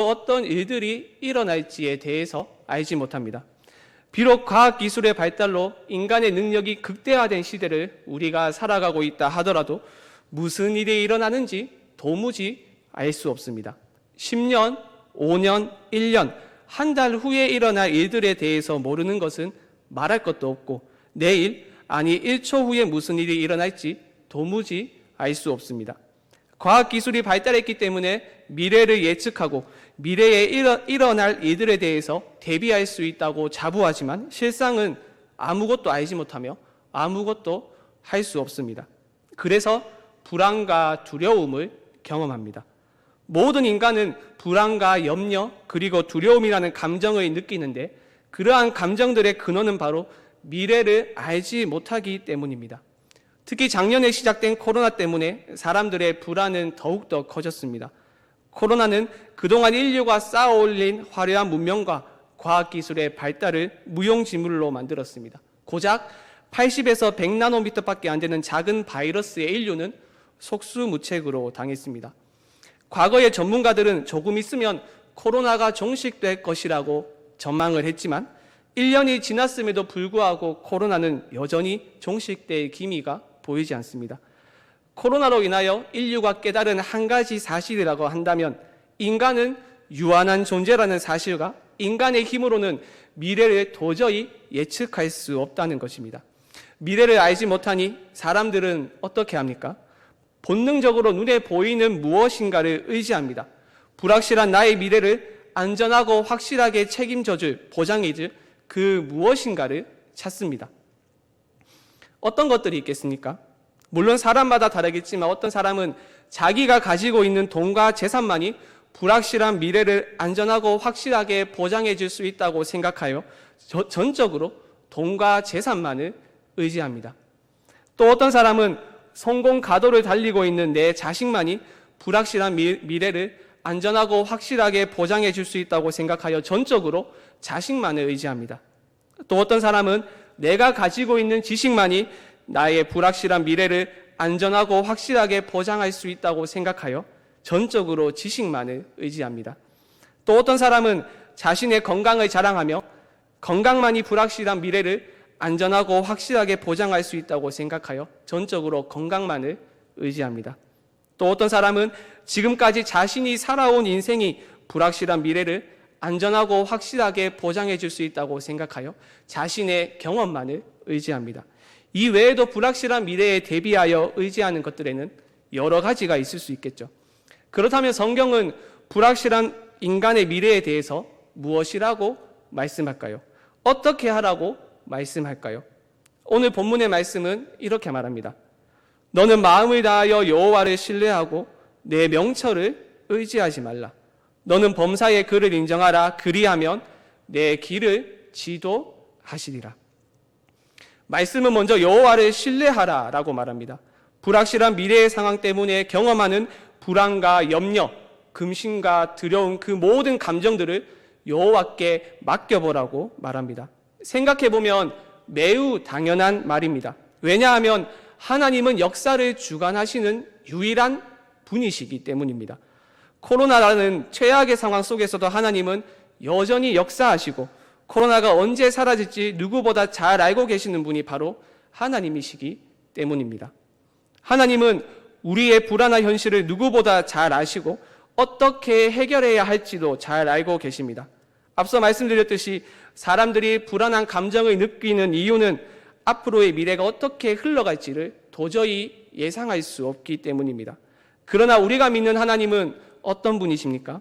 어떤 일들이 일어날지에 대해서 알지 못합니다. 비록 과학기술의 발달로 인간의 능력이 극대화된 시대를 우리가 살아가고 있다 하더라도 무슨 일이 일어나는지 도무지 알 수 없습니다. 10년, 5년, 1년, 한 달 후에 일어날 일들에 대해서 모르는 것은 말할 것도 없고 내일, 아니 1초 후에 무슨 일이 일어날지 도무지 알 수 없습니다. 과학기술이 발달했기 때문에 미래를 예측하고 미래에 일어날 일들에 대해서 대비할 수 있다고 자부하지만 실상은 아무것도 알지 못하며 아무것도 할 수 없습니다. 그래서 불안과 두려움을 경험합니다. 모든 인간은 불안과 염려 그리고 두려움이라는 감정을 느끼는데 그러한 감정들의 근원은 바로 미래를 알지 못하기 때문입니다. 특히 작년에 시작된 코로나 때문에 사람들의 불안은 더욱더 커졌습니다. 코로나는 그동안 인류가 쌓아올린 화려한 문명과 과학기술의 발달을 무용지물로 만들었습니다. 고작 80에서 100나노미터밖에 안 되는 작은 바이러스의 인류는 속수무책으로 당했습니다. 과거의 전문가들은 조금 있으면 코로나가 종식될 것이라고 전망을 했지만 1년이 지났음에도 불구하고 코로나는 여전히 종식될 기미가 보이지 않습니다. 코로나로 인하여 인류가 깨달은 한 가지 사실이라고 한다면 인간은 유한한 존재라는 사실과 인간의 힘으로는 미래를 도저히 예측할 수 없다는 것입니다. 미래를 알지 못하니 사람들은 어떻게 합니까? 본능적으로 눈에 보이는 무엇인가를 의지합니다. 불확실한 나의 미래를 안전하고 확실하게 책임져줄, 보장해줄 그 무엇인가를 찾습니다. 어떤 것들이 있겠습니까? 물론 사람마다 다르겠지만 어떤 사람은 자기가 가지고 있는 돈과 재산만이 불확실한 미래를 안전하고 확실하게 보장해 줄 수 있다고 생각하여 전적으로 돈과 재산만을 의지합니다. 또 어떤 사람은 성공 가도를 달리고 있는 내 자식만이 불확실한 미래를 안전하고 확실하게 보장해 줄 수 있다고 생각하여 전적으로 자식만을 의지합니다. 또 어떤 사람은 내가 가지고 있는 지식만이 나의 불확실한 미래를 안전하고 확실하게 보장할 수 있다고 생각하여 전적으로 지식만을 의지합니다. 또 어떤 사람은 자신의 건강을 자랑하며 건강만이 불확실한 미래를 안전하고 확실하게 보장할 수 있다고 생각하여 전적으로 건강만을 의지합니다. 또 어떤 사람은 지금까지 자신이 살아온 인생이 불확실한 미래를 안전하고 확실하게 보장해 줄 수 있다고 생각하여 자신의 경험만을 의지합니다. 이 외에도 불확실한 미래에 대비하여 의지하는 것들에는 여러 가지가 있을 수 있겠죠. 그렇다면 성경은 불확실한 인간의 미래에 대해서 무엇이라고 말씀할까요? 어떻게 하라고 말씀할까요? 오늘 본문의 말씀은 이렇게 말합니다. 너는 마음을 다하여 여호와를 신뢰하고 내 명철을 의지하지 말라. 너는 범사의 그를 인정하라. 그리하면 내 길을 지도하시리라. 말씀은 먼저 여호와를 신뢰하라 라고 말합니다. 불확실한 미래의 상황 때문에 경험하는 불안과 염려, 금심과 두려움 그 모든 감정들을 여호와께 맡겨보라고 말합니다. 생각해보면 매우 당연한 말입니다. 왜냐하면 하나님은 역사를 주관하시는 유일한 분이시기 때문입니다. 코로나라는 최악의 상황 속에서도 하나님은 여전히 역사하시고 코로나가 언제 사라질지 누구보다 잘 알고 계시는 분이 바로 하나님이시기 때문입니다. 하나님은 우리의 불안한 현실을 누구보다 잘 아시고 어떻게 해결해야 할지도 잘 알고 계십니다. 앞서 말씀드렸듯이 사람들이 불안한 감정을 느끼는 이유는 앞으로의 미래가 어떻게 흘러갈지를 도저히 예상할 수 없기 때문입니다. 그러나 우리가 믿는 하나님은 어떤 분이십니까?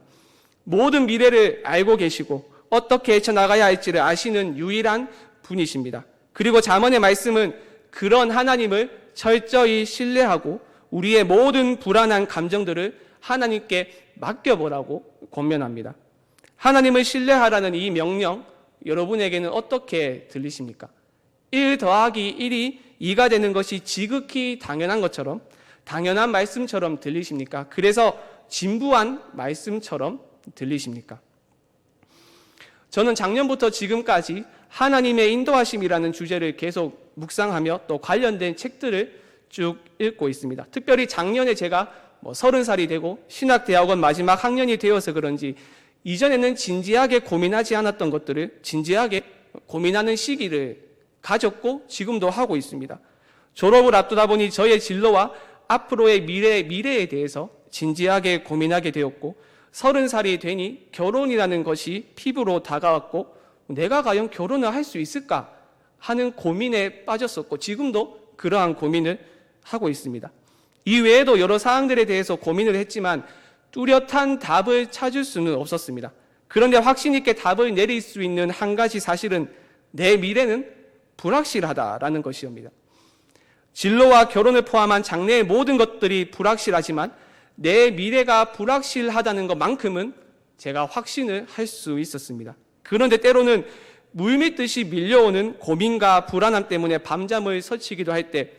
모든 미래를 알고 계시고 어떻게 헤쳐나가야 할지를 아시는 유일한 분이십니다. 그리고 잠언의 말씀은 그런 하나님을 철저히 신뢰하고 우리의 모든 불안한 감정들을 하나님께 맡겨보라고 권면합니다. 하나님을 신뢰하라는 이 명령, 여러분에게는 어떻게 들리십니까? 1 더하기 1이 2가 되는 것이 지극히 당연한 것처럼, 당연한 말씀처럼 들리십니까? 그래서 진부한 말씀처럼 들리십니까? 저는 작년부터 지금까지 하나님의 인도하심이라는 주제를 계속 묵상하며 또 관련된 책들을 쭉 읽고 있습니다. 특별히 작년에 제가 30살이 되고 신학대학원 마지막 학년이 되어서 그런지 이전에는 진지하게 고민하지 않았던 것들을 진지하게 고민하는 시기를 가졌고 지금도 하고 있습니다. 졸업을 앞두다 보니 저의 진로와 앞으로의 미래에 대해서 진지하게 고민하게 되었고 30살이 되니 결혼이라는 것이 피부로 다가왔고 내가 과연 결혼을 할 수 있을까 하는 고민에 빠졌었고 지금도 그러한 고민을 하고 있습니다. 이 외에도 여러 사항들에 대해서 고민을 했지만 뚜렷한 답을 찾을 수는 없었습니다. 그런데 확신 있게 답을 내릴 수 있는 한 가지 사실은 내 미래는 불확실하다라는 것이옵니다. 진로와 결혼을 포함한 장래의 모든 것들이 불확실하지만 내 미래가 불확실하다는 것만큼은 제가 확신을 할 수 있었습니다. 그런데 때로는 물밀듯이 밀려오는 고민과 불안함 때문에 밤잠을 설치기도 할 때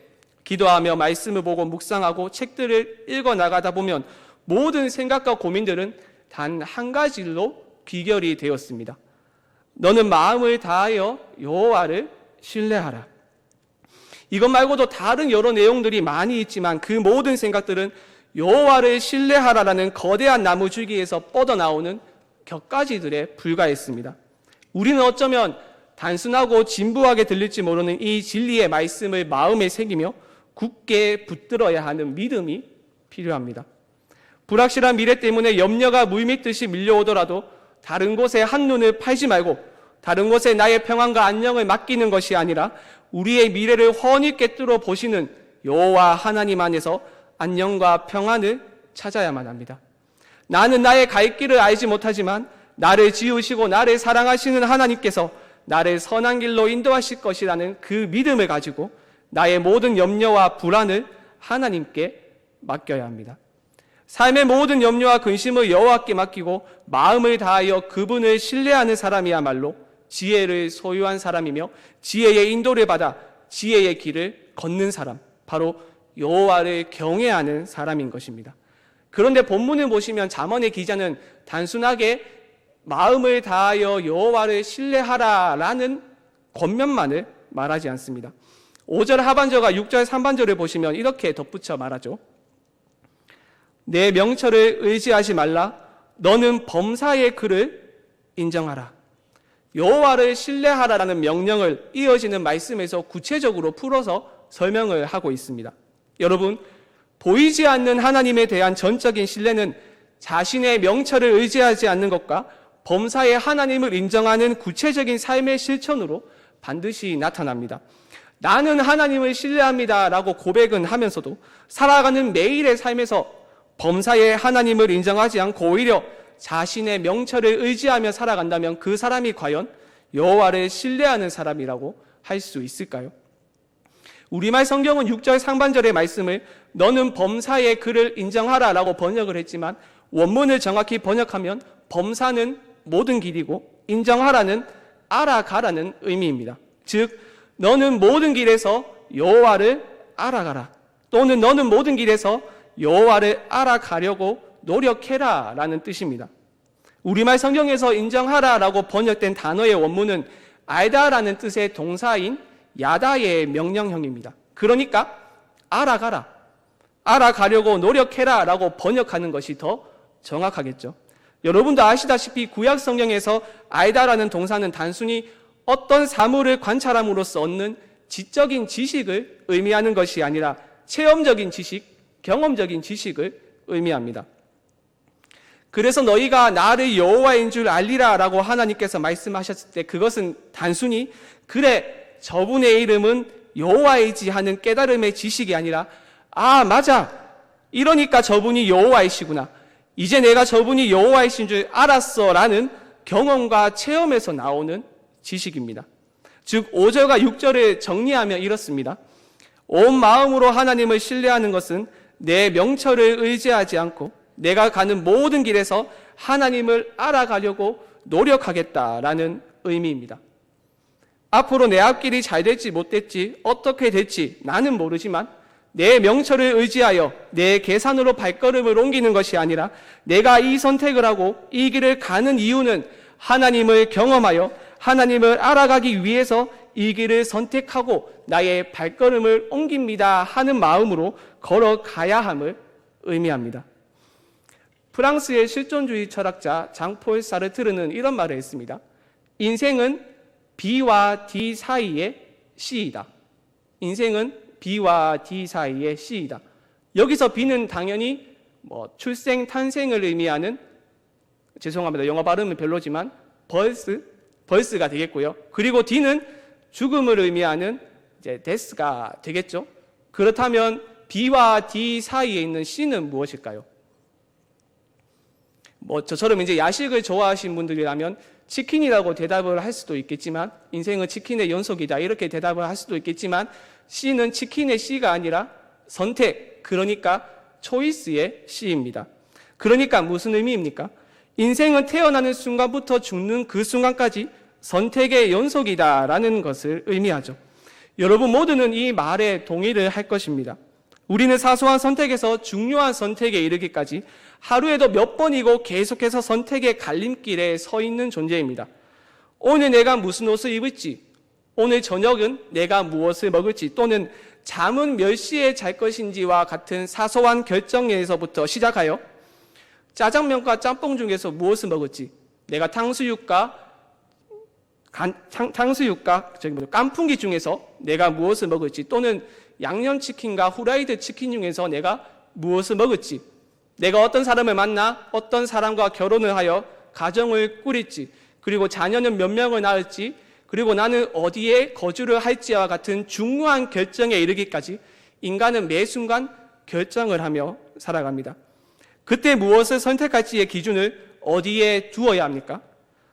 기도하며 말씀을 보고 묵상하고 책들을 읽어 나가다 보면 모든 생각과 고민들은 단 한 가지로 귀결이 되었습니다. 너는 마음을 다하여 여호와를 신뢰하라. 이것 말고도 다른 여러 내용들이 많이 있지만 그 모든 생각들은 여호와를 신뢰하라라는 거대한 나무 줄기에서 뻗어나오는 격가지들에 불과했습니다. 우리는 어쩌면 단순하고 진부하게 들릴지 모르는 이 진리의 말씀을 마음에 새기며 굳게 붙들어야 하는 믿음이 필요합니다. 불확실한 미래 때문에 염려가 물밀듯이 밀려오더라도 다른 곳에 한눈을 팔지 말고 다른 곳에 나의 평안과 안녕을 맡기는 것이 아니라 우리의 미래를 훤히 꿰뚫어 보시는 여호와 하나님 안에서 안녕과 평안을 찾아야만 합니다. 나는 나의 갈 길을 알지 못하지만 나를 지으시고 나를 사랑하시는 하나님께서 나를 선한 길로 인도하실 것이라는 그 믿음을 가지고 나의 모든 염려와 불안을 하나님께 맡겨야 합니다. 삶의 모든 염려와 근심을 여호와께 맡기고 마음을 다하여 그분을 신뢰하는 사람이야말로 지혜를 소유한 사람이며 지혜의 인도를 받아 지혜의 길을 걷는 사람, 바로 여호와를 경외하는 사람인 것입니다. 그런데 본문을 보시면 잠언의 기자는 단순하게 마음을 다하여 여호와를 신뢰하라라는 권면만을 말하지 않습니다. 5절 하반절과 6절 상반절을 보시면 이렇게 덧붙여 말하죠. 내 명철을 의지하지 말라. 너는 범사의 글을 인정하라. 여호와를 신뢰하라라는 명령을 이어지는 말씀에서 구체적으로 풀어서 설명을 하고 있습니다. 여러분, 보이지 않는 하나님에 대한 전적인 신뢰는 자신의 명철을 의지하지 않는 것과 범사의 하나님을 인정하는 구체적인 삶의 실천으로 반드시 나타납니다. 나는 하나님을 신뢰합니다 라고 고백은 하면서도 살아가는 매일의 삶에서 범사의 하나님을 인정하지 않고 오히려 자신의 명철을 의지하며 살아간다면 그 사람이 과연 여호와를 신뢰하는 사람이라고 할 수 있을까요? 우리말 성경은 6절 상반절의 말씀을 너는 범사의 글을 인정하라 라고 번역을 했지만 원문을 정확히 번역하면 범사는 모든 길이고 인정하라는 알아가라는 의미입니다. 즉 너는 모든 길에서 여호와를 알아가라, 또는 너는 모든 길에서 여호와를 알아가려고 노력해라 라는 뜻입니다. 우리말 성경에서 인정하라 라고 번역된 단어의 원문은 알다라는 뜻의 동사인 야다의 명령형입니다. 그러니까 알아가라, 알아가려고 노력해라 라고 번역하는 것이 더 정확하겠죠. 여러분도 아시다시피 구약 성경에서 알다라는 동사는 단순히 어떤 사물을 관찰함으로써 얻는 지적인 지식을 의미하는 것이 아니라 체험적인 지식, 경험적인 지식을 의미합니다. 그래서 너희가 나를 여호와인 줄 알리라 라고 하나님께서 말씀하셨을 때 그것은 단순히 그래 저분의 이름은 여호와이지 하는 깨달음의 지식이 아니라 아 맞아, 이러니까 저분이 여호와이시구나, 이제 내가 저분이 여호와이신 줄 알았어 라는 경험과 체험에서 나오는 지식입니다. 즉 5절과 6절을 정리하면 이렇습니다. 온 마음으로 하나님을 신뢰하는 것은 내 명철을 의지하지 않고 내가 가는 모든 길에서 하나님을 알아가려고 노력하겠다라는 의미입니다. 앞으로 내 앞길이 잘 될지 못 될지 어떻게 될지 나는 모르지만 내 명철을 의지하여 내 계산으로 발걸음을 옮기는 것이 아니라 내가 이 선택을 하고 이 길을 가는 이유는 하나님을 경험하여 하나님을 알아가기 위해서 이 길을 선택하고 나의 발걸음을 옮깁니다 하는 마음으로 걸어가야 함을 의미합니다. 프랑스의 실존주의 철학자 장폴 사르트르는 이런 말을 했습니다. 인생은 B와 D 사이의 C이다. 인생은 B와 D 사이의 C이다. 여기서 B는 당연히 출생, 탄생을 의미하는, 죄송합니다. 영어 발음은 별로지만 벌스가 되겠고요. 그리고 D는 죽음을 의미하는 이제 데스가 되겠죠. 그렇다면 B와 D 사이에 있는 C는 무엇일까요? 저처럼 이제 야식을 좋아하시는 분들이라면 치킨이라고 대답을 할 수도 있겠지만, 인생은 치킨의 연속이다 이렇게 대답을 할 수도 있겠지만, C는 치킨의 C가 아니라 선택, 그러니까 초이스의 C입니다. 그러니까 무슨 의미입니까? 인생은 태어나는 순간부터 죽는 그 순간까지 선택의 연속이다라는 것을 의미하죠. 여러분 모두는 이 말에 동의를 할 것입니다. 우리는 사소한 선택에서 중요한 선택에 이르기까지 하루에도 몇 번이고 계속해서 선택의 갈림길에 서 있는 존재입니다. 오늘 내가 무슨 옷을 입을지, 오늘 저녁은 내가 무엇을 먹을지, 또는 잠은 몇 시에 잘 것인지와 같은 사소한 결정에서부터 시작하여 짜장면과 짬뽕 중에서 무엇을 먹을지, 내가 탕수육과 깐풍기 중에서 내가 무엇을 먹을지, 또는 양념치킨과 후라이드 치킨 중에서 내가 무엇을 먹을지, 내가 어떤 사람을 만나 어떤 사람과 결혼을 하여 가정을 꾸릴지, 그리고 자녀는 몇 명을 낳을지, 그리고 나는 어디에 거주를 할지와 같은 중요한 결정에 이르기까지 인간은 매 순간 결정을 하며 살아갑니다. 그때 무엇을 선택할지의 기준을 어디에 두어야 합니까?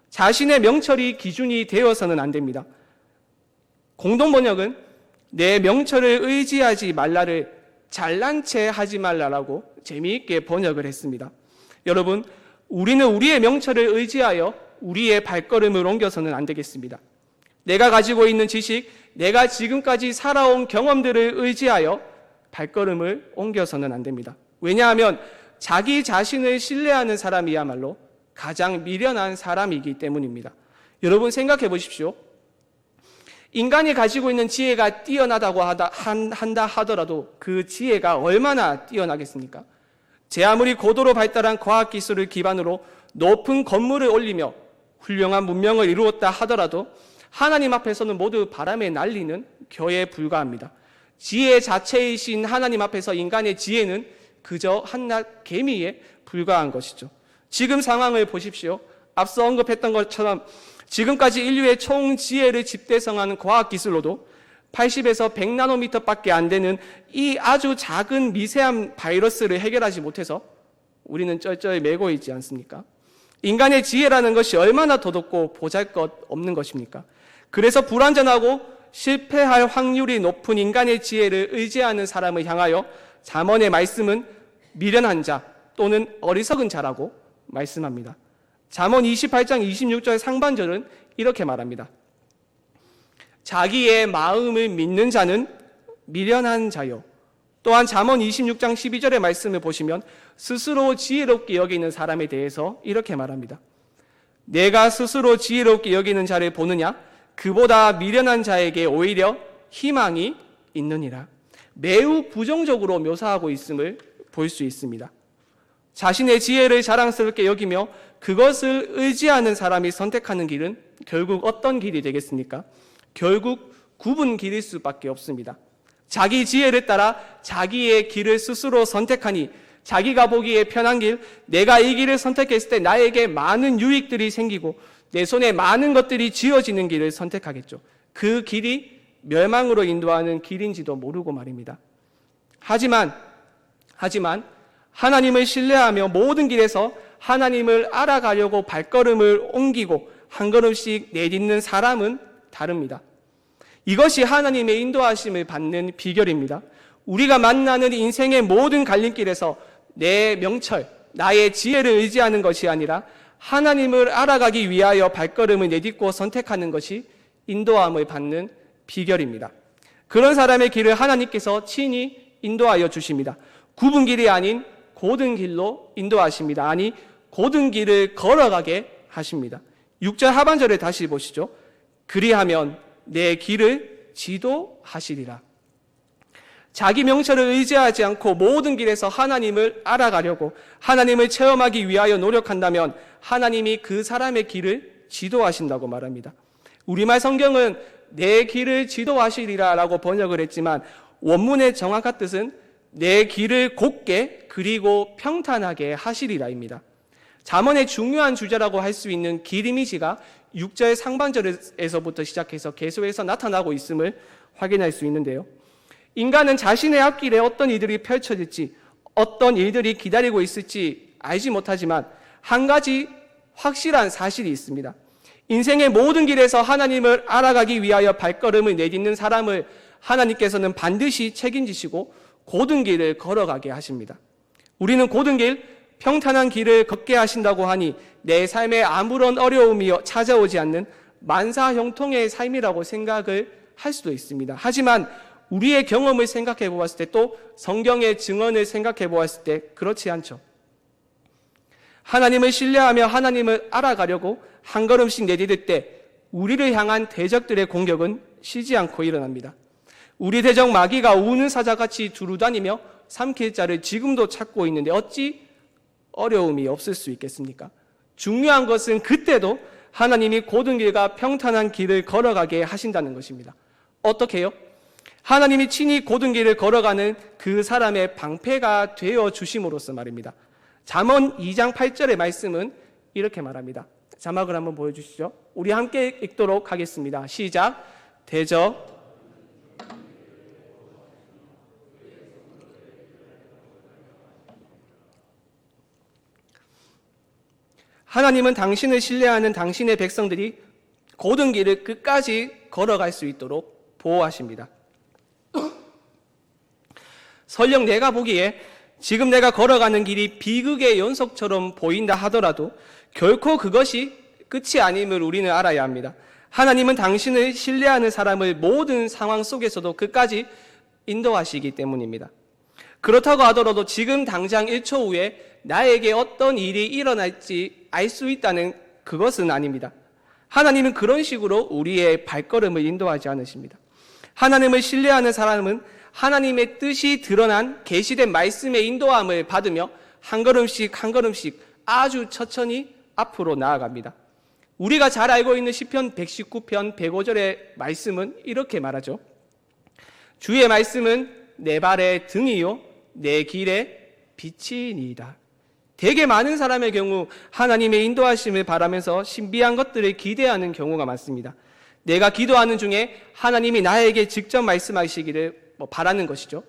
자신의 명철이 기준이 되어서는 안 됩니다. 공동번역은 내 명철을 의지하지 말라를 잘난 체 하지 말라라고 재미있게 번역을 했습니다. 여러분, 우리는 우리의 명철을 의지하여 우리의 발걸음을 옮겨서는 안 되겠습니다. 내가 가지고 있는 지식, 내가 지금까지 살아온 경험들을 의지하여 발걸음을 옮겨서는 안 됩니다. 왜냐하면 자기 자신을 신뢰하는 사람이야말로 가장 미련한 사람이기 때문입니다. 여러분 생각해 보십시오. 인간이 가지고 있는 지혜가 뛰어나다고 한다 하더라도 그 지혜가 얼마나 뛰어나겠습니까? 제 아무리 고도로 발달한 과학기술을 기반으로 높은 건물을 올리며 훌륭한 문명을 이루었다 하더라도 하나님 앞에서는 모두 바람에 날리는 겨에 불과합니다. 지혜 자체이신 하나님 앞에서 인간의 지혜는 그저 한낱 개미에 불과한 것이죠. 지금 상황을 보십시오. 앞서 언급했던 것처럼 지금까지 인류의 총 지혜를 집대성하는 과학기술로도 80에서 100나노미터밖에 안 되는 이 아주 작은 미세한 바이러스를 해결하지 못해서 우리는 쩔쩔 매고 있지 않습니까? 인간의 지혜라는 것이 얼마나 도둑고 보잘것없는 것입니까? 그래서 불완전하고 실패할 확률이 높은 인간의 지혜를 의지하는 사람을 향하여 잠언의 말씀은 미련한 자 또는 어리석은 자라고 말씀합니다. 잠언 28장 26절 상반절은 이렇게 말합니다. 자기의 마음을 믿는 자는 미련한 자요. 또한 잠언 26장 12절의 말씀을 보시면 스스로 지혜롭게 여기는 사람에 대해서 이렇게 말합니다. 내가 스스로 지혜롭게 여기는 자를 보느냐? 그보다 미련한 자에게 오히려 희망이 있느니라. 매우 부정적으로 묘사하고 있음을 볼 수 있습니다. 자신의 지혜를 자랑스럽게 여기며 그것을 의지하는 사람이 선택하는 길은 결국 어떤 길이 되겠습니까? 결국 굽은 길일 수밖에 없습니다. 자기 지혜를 따라 자기의 길을 스스로 선택하니 자기가 보기에 편한 길, 내가 이 길을 선택했을 때 나에게 많은 유익들이 생기고 내 손에 많은 것들이 쥐어지는 길을 선택하겠죠. 그 길이 멸망으로 인도하는 길인지도 모르고 말입니다. 하지만 하나님을 신뢰하며 모든 길에서 하나님을 알아가려고 발걸음을 옮기고 한 걸음씩 내딛는 사람은 다릅니다. 이것이 하나님의 인도하심을 받는 비결입니다. 우리가 만나는 인생의 모든 갈림길에서 내 명철, 나의 지혜를 의지하는 것이 아니라 하나님을 알아가기 위하여 발걸음을 내딛고 선택하는 것이 인도함을 받는 비결입니다. 그런 사람의 길을 하나님께서 친히 인도하여 주십니다. 굽은 길이 아닌 고든 길로 인도하십니다. 아니, 고든 길을 걸어가게 하십니다. 6절 하반절에 다시 보시죠. 그리하면 내 길을 지도하시리라. 자기 명철을 의지하지 않고 모든 길에서 하나님을 알아가려고 하나님을 체험하기 위하여 노력한다면 하나님이 그 사람의 길을 지도하신다고 말합니다. 우리말 성경은 내 길을 지도하시리라 라고 번역을 했지만 원문의 정확한 뜻은 내 길을 곧게 그리고 평탄하게 하시리라입니다. 잠언의 중요한 주제라고 할 수 있는 길 이미지가 6절 상반절에서부터 시작해서 계속해서 나타나고 있음을 확인할 수 있는데요. 인간은 자신의 앞길에 어떤 일들이 펼쳐질지, 어떤 일들이 기다리고 있을지 알지 못하지만 한 가지 확실한 사실이 있습니다. 인생의 모든 길에서 하나님을 알아가기 위하여 발걸음을 내딛는 사람을 하나님께서는 반드시 책임지시고 고든 길을 걸어가게 하십니다. 우리는 고든 길, 평탄한 길을 걷게 하신다고 하니 내 삶에 아무런 어려움이 찾아오지 않는 만사형통의 삶이라고 생각을 할 수도 있습니다. 하지만 우리의 경험을 생각해 보았을 때, 또 성경의 증언을 생각해 보았을 때 그렇지 않죠. 하나님을 신뢰하며 하나님을 알아가려고 한 걸음씩 내디딜 때 우리를 향한 대적들의 공격은 쉬지 않고 일어납니다. 우리 대적 마귀가 우는 사자같이 두루다니며 삼킬 자를 지금도 찾고 있는데 어찌 어려움이 없을 수 있겠습니까? 중요한 것은 그때도 하나님이 고든 길과 평탄한 길을 걸어가게 하신다는 것입니다. 어떻게 해요? 하나님이 친히 고든 길을 걸어가는 그 사람의 방패가 되어 주심으로써 말입니다. 잠언 2장 8절의 말씀은 이렇게 말합니다. 자막을 한번 보여주시죠. 우리 함께 읽도록 하겠습니다. 시작. 대적 하나님은 당신을 신뢰하는 당신의 백성들이 고든 길을 끝까지 걸어갈 수 있도록 보호하십니다. 설령 내가 보기에 지금 내가 걸어가는 길이 비극의 연속처럼 보인다 하더라도 결코 그것이 끝이 아님을 우리는 알아야 합니다. 하나님은 당신을 신뢰하는 사람을 모든 상황 속에서도 끝까지 인도하시기 때문입니다. 그렇다고 하더라도 지금 당장 1초 후에 나에게 어떤 일이 일어날지 알 수 있다는 그것은 아닙니다. 하나님은 그런 식으로 우리의 발걸음을 인도하지 않으십니다. 하나님을 신뢰하는 사람은 하나님의 뜻이 드러난 계시된 말씀의 인도함을 받으며 한 걸음씩 한 걸음씩 아주 천천히 앞으로 나아갑니다. 우리가 잘 알고 있는 시편 119편 105절의 말씀은 이렇게 말하죠. 주의 말씀은 내 발의 등이요 내 길의 빛이니이다. 되게 많은 사람의 경우 하나님의 인도하심을 바라면서 신비한 것들을 기대하는 경우가 많습니다. 내가 기도하는 중에 하나님이 나에게 직접 말씀하시기를 바라는 것이죠.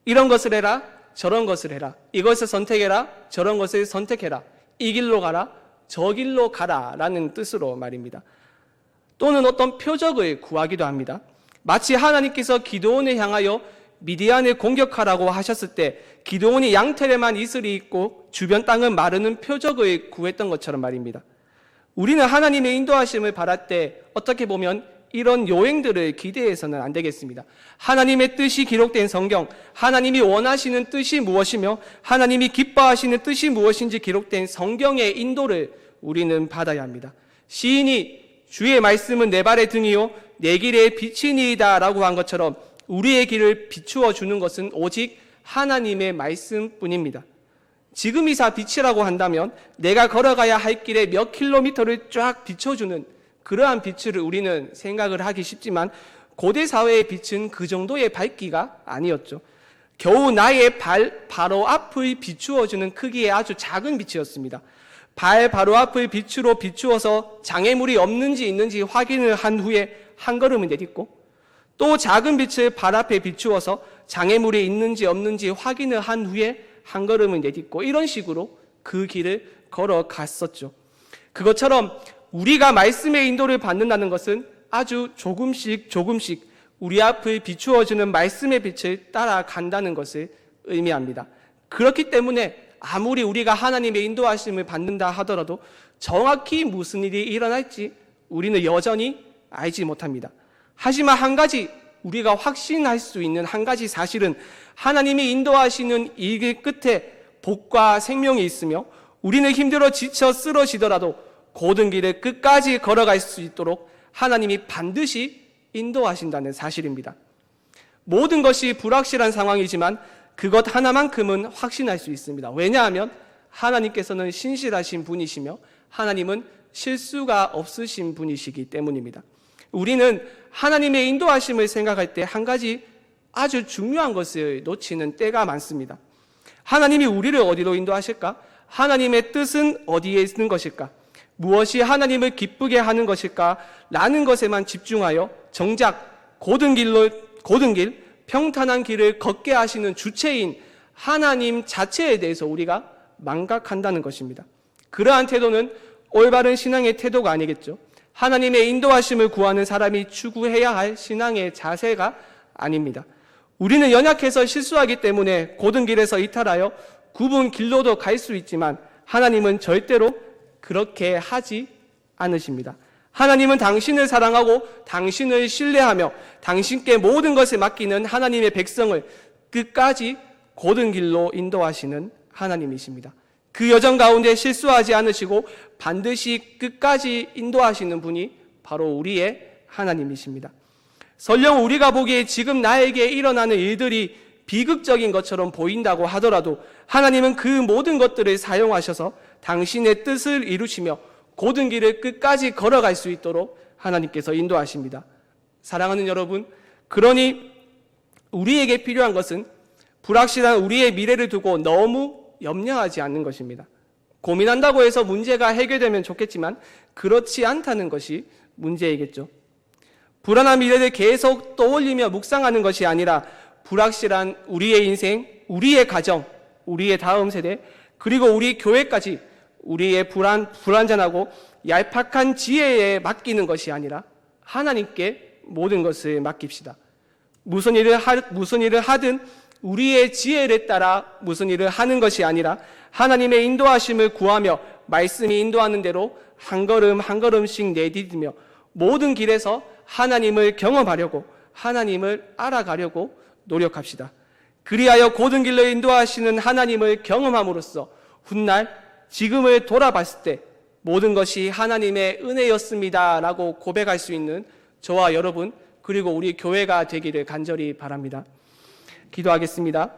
이런 것을 해라, 저런 것을 해라, 이것을 선택해라, 저런 것을 선택해라, 이 길로 가라, 저 길로 가라 라는 뜻으로 말입니다. 또는 어떤 표적을 구하기도 합니다. 마치 하나님께서 기드온을 향하여 미디안을 공격하라고 하셨을 때 기드온이 양털에만 이슬이 있고 주변 땅은 마르는 표적을 구했던 것처럼 말입니다. 우리는 하나님의 인도하심을 바랄 때 어떻게 보면 이런 요행들을 기대해서는 안 되겠습니다. 하나님의 뜻이 기록된 성경, 하나님이 원하시는 뜻이 무엇이며 하나님이 기뻐하시는 뜻이 무엇인지 기록된 성경의 인도를 우리는 받아야 합니다. 시인이 주의 말씀은 내 발의 등이요 내 길의 빛이니이다 라고 한 것처럼 우리의 길을 비추어 주는 것은 오직 하나님의 말씀뿐입니다. 지금 이사 빛이라고 한다면 내가 걸어가야 할 길의 몇 킬로미터를 쫙 비춰주는 그러한 빛을 우리는 생각을 하기 쉽지만 고대 사회의 빛은 그 정도의 밝기가 아니었죠. 겨우 나의 발 바로 앞을 비추어주는 크기의 아주 작은 빛이었습니다. 발 바로 앞을 빛으로 비추어서 장애물이 없는지 있는지 확인을 한 후에 한 걸음을 내딛고 또 작은 빛을 발 앞에 비추어서 장애물이 있는지 없는지 확인을 한 후에 한 걸음을 내딛고 이런 식으로 그 길을 걸어갔었죠. 그것처럼 우리가 말씀의 인도를 받는다는 것은 아주 조금씩 우리 앞을 비추어주는 말씀의 빛을 따라간다는 것을 의미합니다. 그렇기 때문에 아무리 우리가 하나님의 인도하심을 받는다 하더라도 정확히 무슨 일이 일어날지 우리는 여전히 알지 못합니다. 하지만 한 가지 우리가 확신할 수 있는 한 가지 사실은 하나님이 인도하시는 이 길 끝에 복과 생명이 있으며 우리는 힘들어 지쳐 쓰러지더라도 고든 길을 끝까지 걸어갈 수 있도록 하나님이 반드시 인도하신다는 사실입니다. 모든 것이 불확실한 상황이지만 그것 하나만큼은 확신할 수 있습니다. 왜냐하면 하나님께서는 신실하신 분이시며 하나님은 실수가 없으신 분이시기 때문입니다. 우리는 하나님의 인도하심을 생각할 때 한 가지 아주 중요한 것을 놓치는 때가 많습니다. 하나님이 우리를 어디로 인도하실까? 하나님의 뜻은 어디에 있는 것일까? 무엇이 하나님을 기쁘게 하는 것일까? 라는 것에만 집중하여 정작 고든 길, 평탄한 길을 걷게 하시는 주체인 하나님 자체에 대해서 우리가 망각한다는 것입니다. 그러한 태도는 올바른 신앙의 태도가 아니겠죠. 하나님의 인도하심을 구하는 사람이 추구해야 할 신앙의 자세가 아닙니다. 우리는 연약해서 실수하기 때문에 고든 길에서 이탈하여 굽은 길로도 갈 수 있지만 하나님은 절대로 그렇게 하지 않으십니다. 하나님은 당신을 사랑하고 당신을 신뢰하며 당신께 모든 것을 맡기는 하나님의 백성을 끝까지 고든 길로 인도하시는 하나님이십니다. 그 여정 가운데 실수하지 않으시고 반드시 끝까지 인도하시는 분이 바로 우리의 하나님이십니다. 설령 우리가 보기에 지금 나에게 일어나는 일들이 비극적인 것처럼 보인다고 하더라도 하나님은 그 모든 것들을 사용하셔서 당신의 뜻을 이루시며 고든 길을 끝까지 걸어갈 수 있도록 하나님께서 인도하십니다. 사랑하는 여러분, 그러니 우리에게 필요한 것은 불확실한 우리의 미래를 두고 너무 염려하지 않는 것입니다. 고민한다고 해서 문제가 해결되면 좋겠지만 그렇지 않다는 것이 문제이겠죠. 불안한 미래를 계속 떠올리며 묵상하는 것이 아니라 불확실한 우리의 인생, 우리의 가정, 우리의 다음 세대, 그리고 우리 교회까지 우리의 불완전하고 얄팍한 지혜에 맡기는 것이 아니라 하나님께 모든 것을 맡깁시다. 무슨 일을 하든 우리의 지혜를 따라 무슨 일을 하는 것이 아니라 하나님의 인도하심을 구하며 말씀이 인도하는 대로 한 걸음 한 걸음씩 내디디며 모든 길에서 하나님을 경험하려고, 하나님을 알아가려고 노력합시다. 그리하여 고든 길로 인도하시는 하나님을 경험함으로써 훗날 지금을 돌아봤을 때 모든 것이 하나님의 은혜였습니다 라고 고백할 수 있는 저와 여러분, 그리고 우리 교회가 되기를 간절히 바랍니다. 기도하겠습니다.